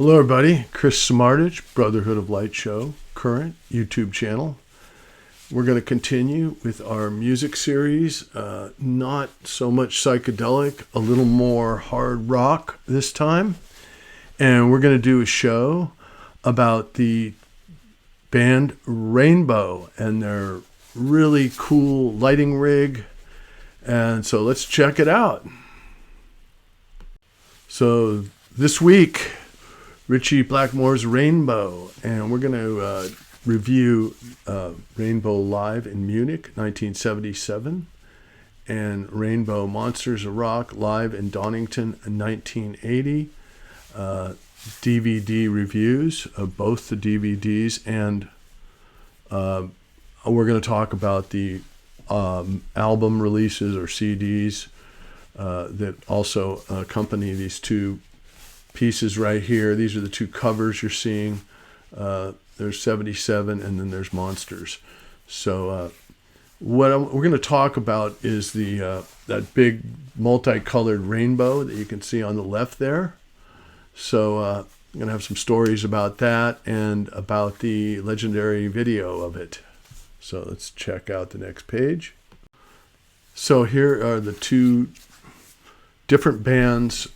Hello, everybody. Chris Samardich, Brotherhood of Light Show, current YouTube channel. We're going to continue with our music series. Not so much psychedelic, a little more hard rock this time. And we're going to do a show about the band Rainbow and their really cool lighting rig. And so let's check it out. So this week, Richie Blackmore's Rainbow, and we're going to review Rainbow live in Munich, 1977, and Rainbow Monsters of Rock live in Donington in 1980. DVD reviews of both the DVDs, and we're going to talk about the album releases or CDs that also accompany these two pieces right here. These are the two covers you're seeing. There's 77 and then there's Monsters. So we're going to talk about is the that big multicolored rainbow that you can see on the left there. So I'm going to have some stories about that and about the legendary video of it. So let's check out the next page. So here are the two different bands.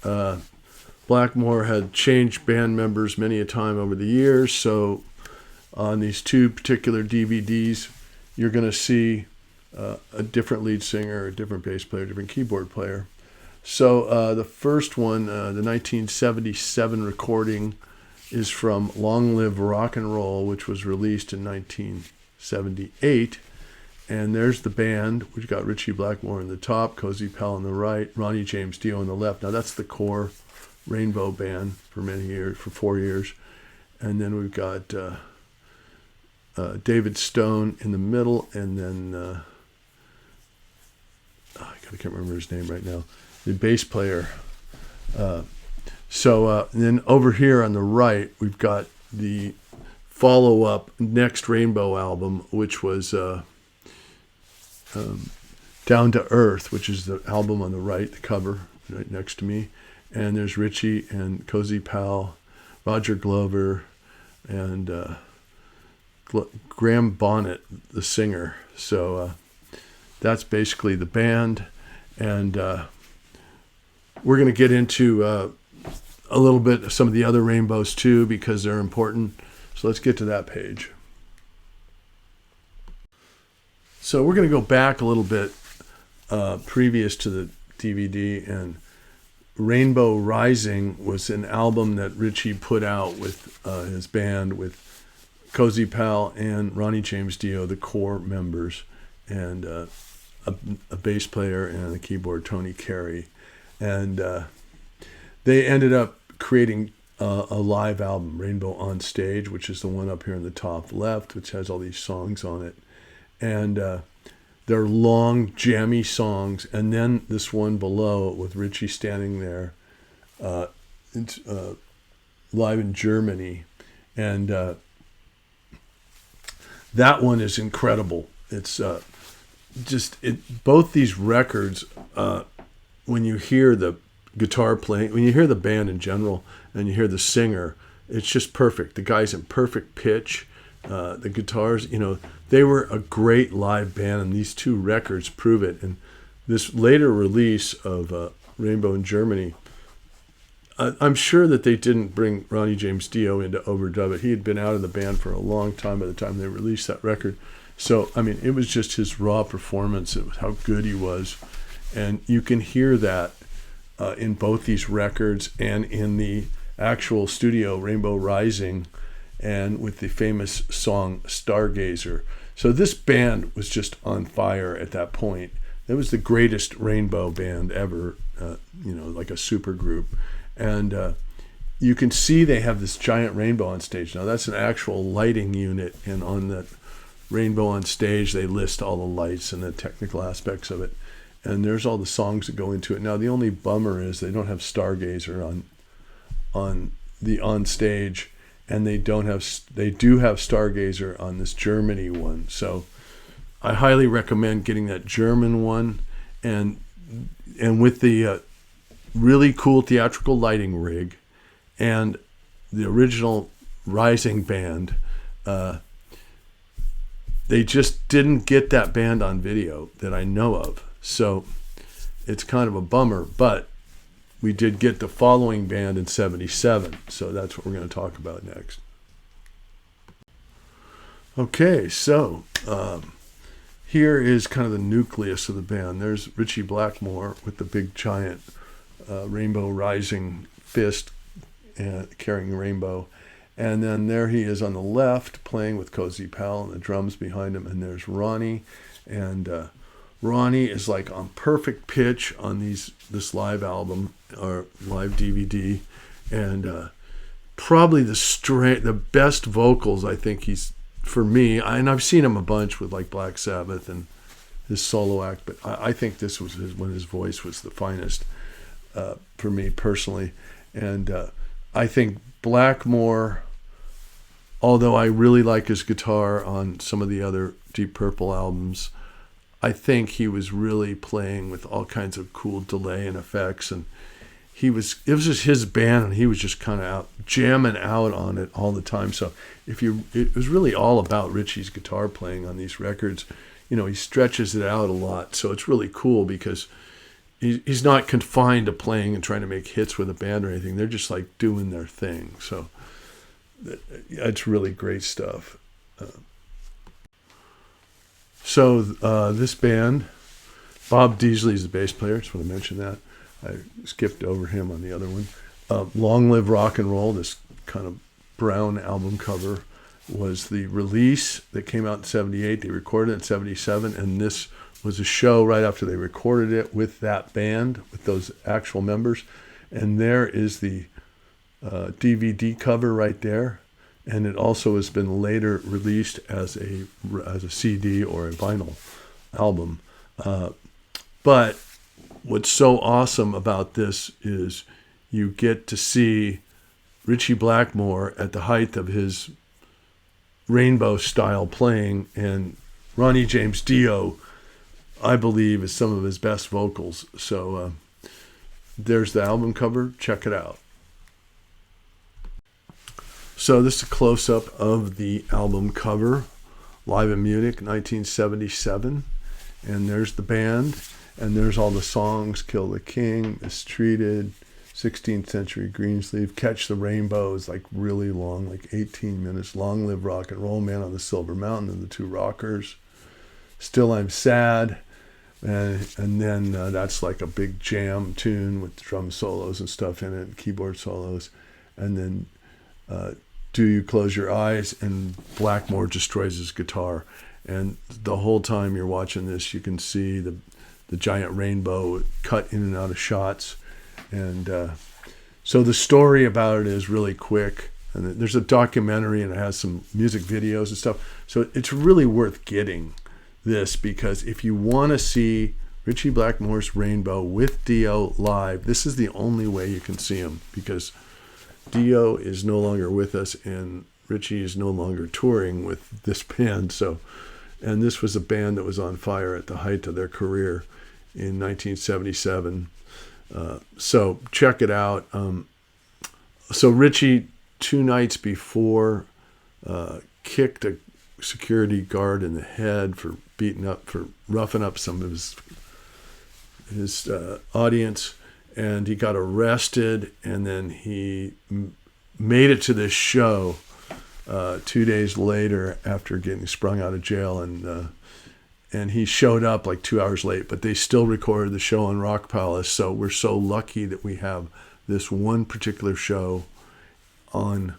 Blackmore had changed band members many a time over the years, so on these two particular DVDs, you're going to see a different lead singer, a different bass player, a different keyboard player. So the first one, the 1977 recording, is from Long Live Rock and Roll, which was released in 1978. And there's the band. We've got Richie Blackmore on the top, Cozy Powell on the right, Ronnie James Dio on the left. Now that's the core Rainbow band for many years, for 4 years. And then we've got David Stone in the middle, and then I can't remember his name right now, the bass player. And then over here on the right, we've got the follow-up next Rainbow album, which was Down to Earth, which is the album on the right, the cover right next to me. And there's Ritchie and Cozy Powell, Roger Glover, and Graham Bonnet, the singer. So that's basically the band. And we're going to get into a little bit of some of the other Rainbows too, because they're important. So let's get to that page. So we're going to go back a little bit previous to the DVD, and Rainbow Rising was an album that Ritchie put out with his band, with Cozy Powell and Ronnie James Dio, the core members, and a bass player and a keyboard, Tony Carey. And they ended up creating a live album, Rainbow on Stage, which is the one up here in the top left, which has all these songs on it. And they're long, jammy songs. And then this one below with Ritchie standing there, live in Germany. And that one is incredible. It's both these records, when you hear the guitar playing, when you hear the band in general, and you hear the singer, it's just perfect. The guy's in perfect pitch. The guitars, they were a great live band, and these two records prove it. And this later release of Rainbow in Germany, I'm sure that they didn't bring Ronnie James Dio in to overdub it. He had been out of the band for a long time by the time they released that record. So, it was just his raw performance. It was how good he was. And you can hear that in both these records and in the actual studio Rainbow Rising, and with the famous song Stargazer. So this band was just on fire at that point. It was the greatest Rainbow band ever, like a super group. And you can see they have this giant rainbow on stage. Now that's an actual lighting unit, and on that Rainbow on Stage they list all the lights and the technical aspects of it. And there's all the songs that go into it. Now the only bummer is they don't have Stargazer on the on stage. And they do have Stargazer on this Germany one. So I highly recommend getting that German one, and with the really cool theatrical lighting rig, and the original Rising band, they just didn't get that band on video that I know of. So it's kind of a bummer, but we did get the following band in 77. So that's what we're going to talk about next. Okay, so here is kind of the nucleus of the band. There's Richie Blackmore with the big giant rainbow rising fist carrying a rainbow. And then there he is on the left playing with Cozy Powell and the drums behind him. And there's Ronnie. And Ronnie is like on perfect pitch on this live album or live DVD. And probably the best vocals I think he's, for me, and I've seen him a bunch with like Black Sabbath and his solo act, but I think this was when his voice was the finest for me personally. And I think Blackmore, although I really like his guitar on some of the other Deep Purple albums, I think he was really playing with all kinds of cool delay and effects, and it was just his band, and he was just kind of out jamming out on it all the time. So it was really all about Ritchie's guitar playing on these records. You know, he stretches it out a lot, so it's really cool because he's not confined to playing and trying to make hits with a band or anything. They're just like doing their thing. So it's really great stuff. So this band, Bob Deasley is the bass player. Just want to mention that. I skipped over him on the other one. Long Live Rock and Roll, this kind of brown album cover, was the release that came out in 78. They recorded it in 77, and this was a show right after they recorded it with that band, with those actual members. And there is the DVD cover right there. And it also has been later released as a CD or a vinyl album. But what's so awesome about this is you get to see Richie Blackmore at the height of his rainbow style playing, and Ronnie James Dio, I believe, is some of his best vocals. So there's the album cover. Check it out. So this is a close-up of the album cover, live in Munich, 1977. And there's the band, and there's all the songs: Kill the King, Mistreated, 16th Century Greensleeve, Catch the Rainbow is like really long, like 18 minutes, Long Live Rock and Roll, Man on the Silver Mountain, and the Two Rockers, Still I'm Sad, and then that's like a big jam tune with drum solos and stuff in it, keyboard solos, and then Do You Close Your Eyes, and Blackmore destroys his guitar. And the whole time you're watching this, you can see the giant rainbow cut in and out of shots. And so the story about it is really quick. And there's a documentary, and it has some music videos and stuff. So it's really worth getting this, because if you want to see Richie Blackmore's Rainbow with Dio live, this is the only way you can see him, because Dio is no longer with us and Richie is no longer touring with this band. So, and this was a band that was on fire at the height of their career in 1977. So check it out. So Ritchie, 2 nights before, kicked a security guard in the head for roughing up some of his audience. And he got arrested, and then he made it to this show 2 days later after getting sprung out of jail, and he showed up like 2 hours late, but they still recorded the show on Rock Palace. So we're so lucky that we have this one particular show on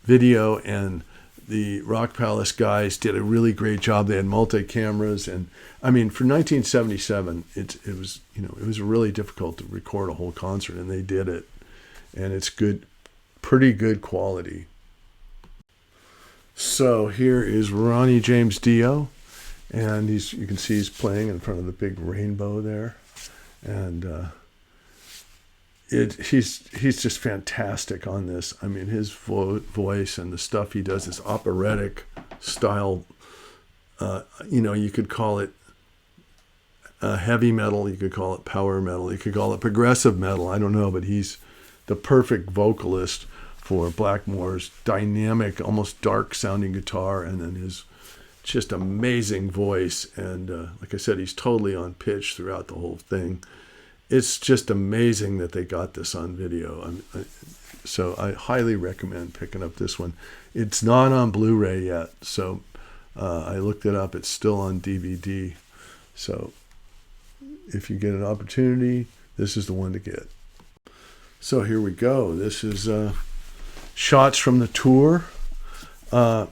video, and the Rock Palace guys did a really great job. They had multi-cameras, and I mean, for 1977, it was really difficult to record a whole concert, and they did it, and it's good, pretty good quality. So here is Ronnie James Dio, and you can see he's playing in front of the big rainbow there, and he's just fantastic on this. I mean, his voice and the stuff he does, this operatic style. You could call it heavy metal, you could call it power metal, you could call it progressive metal. I don't know, but he's the perfect vocalist for Blackmore's dynamic, almost dark-sounding guitar, and then his just amazing voice. And like I said, he's totally on pitch throughout the whole thing. It's just amazing that they got this on video. So I highly recommend picking up this one. It's not on Blu-ray yet, so I looked it up. It's still on DVD. So if you get an opportunity, this is the one to get. So here we go. This is shots from the tour. The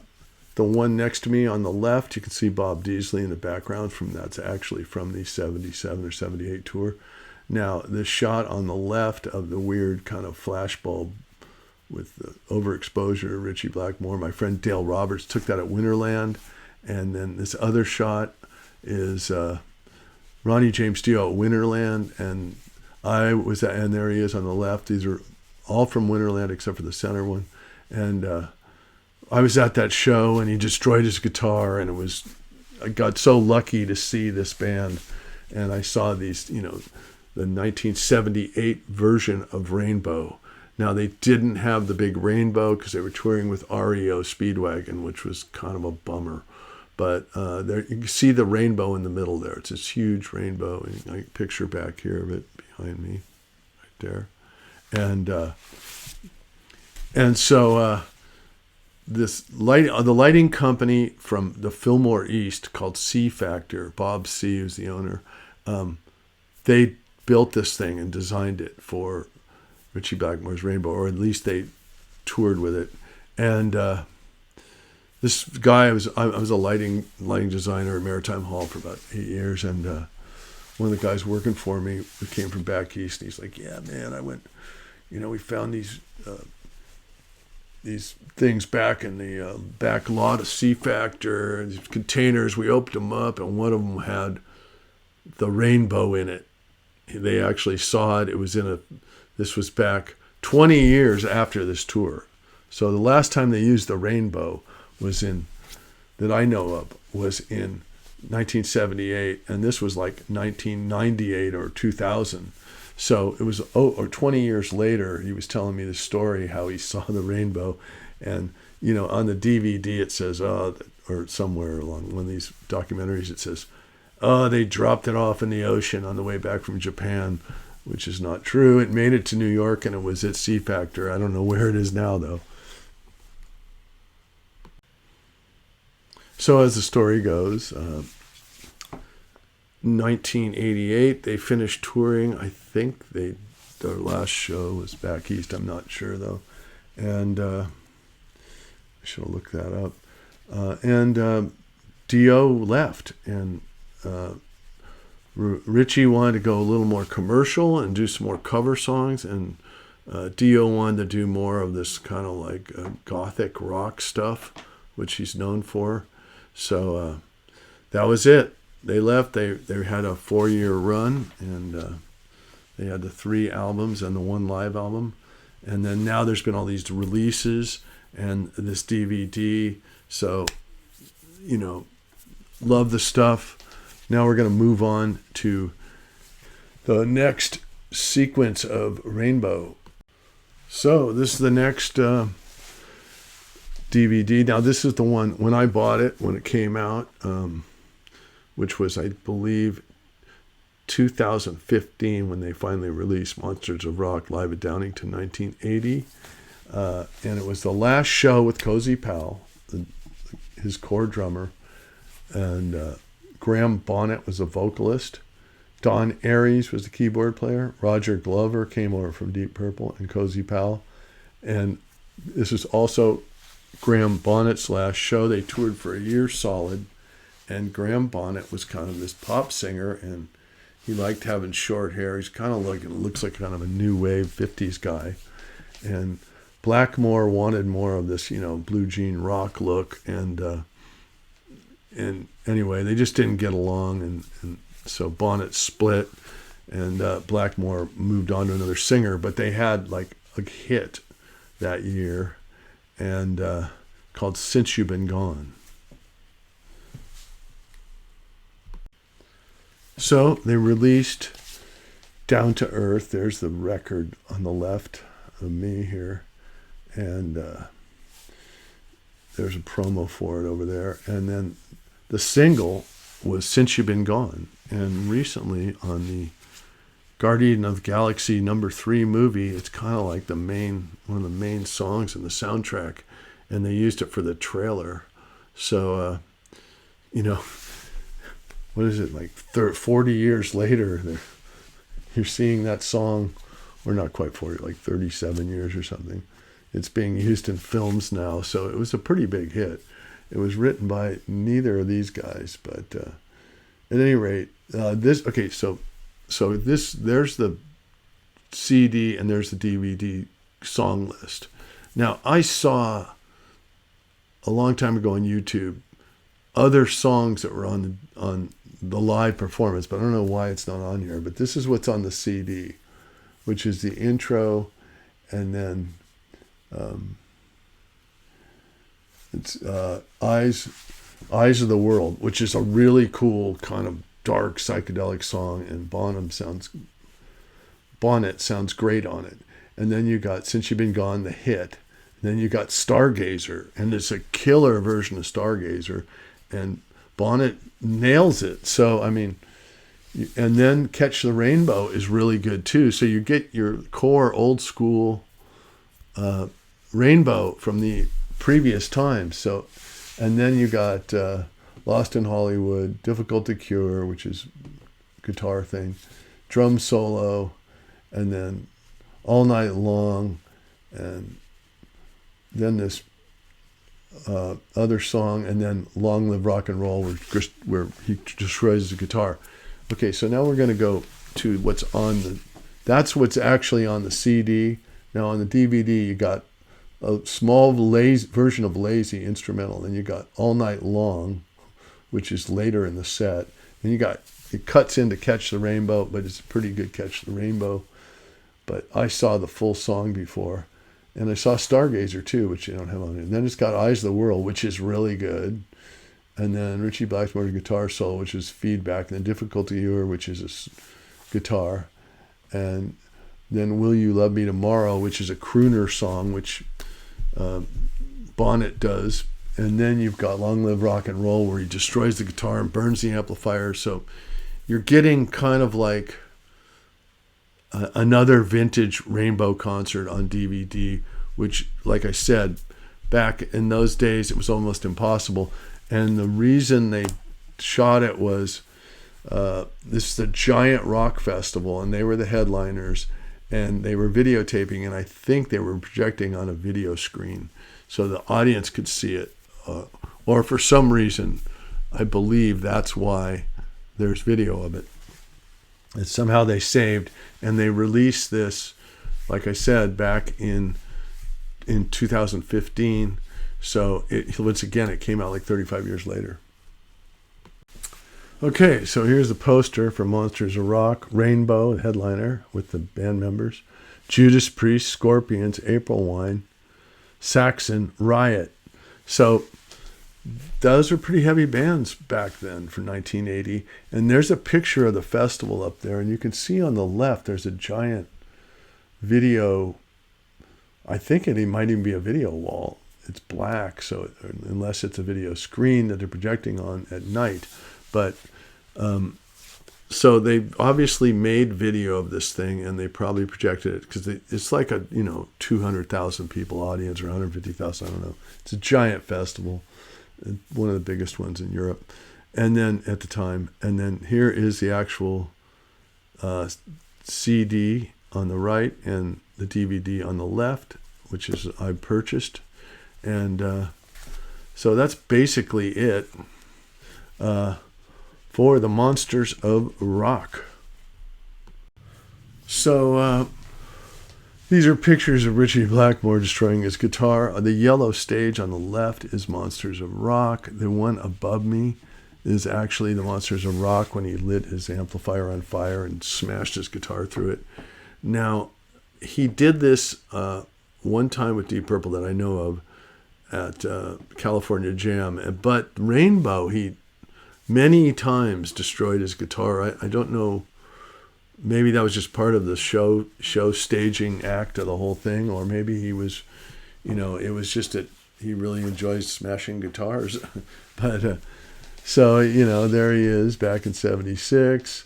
one next to me on the left, you can see Bob Deasley in the background. That's actually from the 77 or 78 tour. Now, this shot on the left of the weird kind of flashbulb with the overexposure of Richie Blackmore, my friend Dale Roberts took that at Winterland. And then this other shot is Ronnie James Dio at Winterland, and and there he is on the left. These are all from Winterland except for the center one. And I was at that show, and he destroyed his guitar, and I got so lucky to see this band, and I saw these, the 1978 version of Rainbow. Now, they didn't have the big Rainbow because they were touring with REO Speedwagon, which was kind of a bummer. But there you can see the rainbow in the middle there. It's this huge rainbow. And I picture back here of it behind me, right there. And so the lighting company from the Fillmore East called C Factor, Bob C, who's the owner, they built this thing and designed it for Ritchie Blackmore's Rainbow, or at least they toured with it. And this guy, I was a lighting designer at Maritime Hall for about 8 years, and one of the guys working for me who came from back east, and he's like, "Yeah, man, I went, we found these things back in the back lot of C Factor, these containers. We opened them up, and one of them had the Rainbow in it. They actually saw it. It was this was back 20 years after this tour. So the last time they used the Rainbow that I know of was in 1978, and this was like 1998 or 2000. So it was 20 years later, he was telling me the story how he saw the Rainbow, and on the DVD it says, or somewhere along one of these documentaries it says, they dropped it off in the ocean on the way back from Japan, which is not true. It made it to New York, and it was at C Factor. I don't know where it is now, though. So as the story goes, 1988, they finished touring. I think their last show was back east. I'm not sure, though. And I should have looked that up. And Dio left, and Ritchie wanted to go a little more commercial and do some more cover songs, and Dio wanted to do more of this kind of like gothic rock stuff, which he's known for. So that was it. They left. They had a 4-year run, and they had the 3 albums and the 1 live album. And then now there's been all these releases and this DVD. So, love the stuff. Now we're going to move on to the next sequence of Rainbow. So this is the next DVD. Now this is the one when I bought it, when it came out, which was, I believe, 2015 when they finally released Monsters of Rock live at Donington, 1980. And it was the last show with Cozy Powell, his core drummer, and Graham Bonnet was a vocalist. Don Aries was the keyboard player. Roger Glover came over from Deep Purple, and Cozy Powell. And this is also Graham Bonnet's last show. They toured for a year solid, and Graham Bonnet was kind of this pop singer, and he liked having short hair. He's kind of looks like kind of a new wave 50s guy. And Blackmore wanted more of this, blue jean rock look, and anyway, they just didn't get along, and so Bonnet split, and Blackmore moved on to another singer. But they had like a hit that year, and called "Since You've Been Gone." So they released "Down to Earth." There's the record on the left of me here, and there's a promo for it over there. And then the single was Since You've Been Gone. And recently on the Guardian of the Galaxy #3 movie, it's kind of like one of the main songs in the soundtrack, and they used it for the trailer. So, what is it, like 40 years later, you're seeing that song, or not quite 40, like 37 years or something. It's being used in films now, so it was a pretty big hit. It was written by neither of these guys, but at any rate, there's the CD and there's the DVD song list. Now, I saw a long time ago on YouTube other songs that were on the live performance, but I don't know why it's not on here. But this is what's on the CD, which is the intro, and then it's Eyes of the World, which is a really cool kind of dark psychedelic song, and Bonnet sounds great on it. And then you got Since You've Been Gone, the hit. And then you got Stargazer, and it's a killer version of Stargazer, and Bonnet nails it. So, I mean, and then Catch the Rainbow is really good too. So you get your core old school Rainbow from the previous times. So, and then you got Lost in Hollywood, Difficult to Cure, which is guitar thing, drum solo, and then All Night Long, and then this other song, and then Long Live Rock and Roll, where he destroys the guitar. Okay, so now we're going to go to that's what's actually on the CD. Now on the DVD, you got a small version of Lazy instrumental, then you got All Night Long, which is later in the set. And it cuts into Catch the Rainbow, but it's a pretty good Catch the Rainbow. But I saw the full song before. And I saw Stargazer too, which you don't have on it. And then it's got Eyes of the World, which is really good. And then Richie Blackmore's guitar solo, which is feedback. And then Difficult to Cure, which is a guitar. And then Will You Love Me Tomorrow, which is a crooner song, which Bonnet does. And then you've got Long Live Rock and Roll, where he destroys the guitar and burns the amplifier. So you're getting kind of like another vintage Rainbow concert on DVD, which, like I said, back in those days, it was almost impossible. And the reason they shot it was this is the Giant Rock Festival, and they were the headliners, and they were videotaping, and I think they were projecting on a video screen so the audience could see it. Or for some reason, I believe that's why there's video of it. And somehow they saved, and they released this, like I said, back in 2015. So once again, it came out like 35 years later. Okay, so here's the poster for Monsters of Rock. Rainbow, the headliner, with the band members. Judas Priest, Scorpions, April Wine, Saxon, Riot. So those were pretty heavy bands back then for 1980. And there's a picture of the festival up there, and you can see on the left there's a giant video. I think it might even be a video wall. It's black, so unless it's a video screen that they're projecting on at night. But so they obviously made video of this thing, and they probably projected it because it's like a 200,000 people audience, or 150,000, I don't know. It's a giant festival, one of the biggest ones in Europe, and then at the time. And then here is the actual CD on the right and the DVD on the left, which is I purchased. And so that's basically it for the Monsters of Rock. So these are pictures of Richie Blackmore destroying his guitar. The yellow stage on the left is Monsters of Rock. The one above me is actually the Monsters of Rock when he lit his amplifier on fire and smashed his guitar through it. Now, he did this one time with Deep Purple that I know of at California Jam. But Rainbow, he many times destroyed his guitar. I don't know, maybe that was just part of the show staging act of the whole thing, or maybe he was it was just that he really enjoys smashing guitars. But so, there he is back in 76.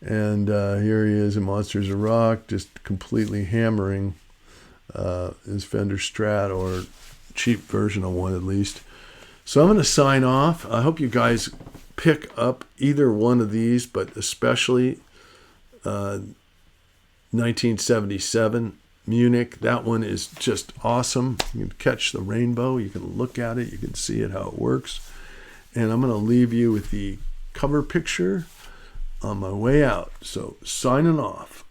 And here he is in Monsters of Rock, just completely hammering his Fender Strat, or cheap version of one at least. So I'm going to sign off. I hope you guys pick up either one of these, but especially 1977 Munich. That one is just awesome. You can catch the rainbow. You can look at it. You can see it, how it works. And I'm going to leave you with the cover picture on my way out. So signing off.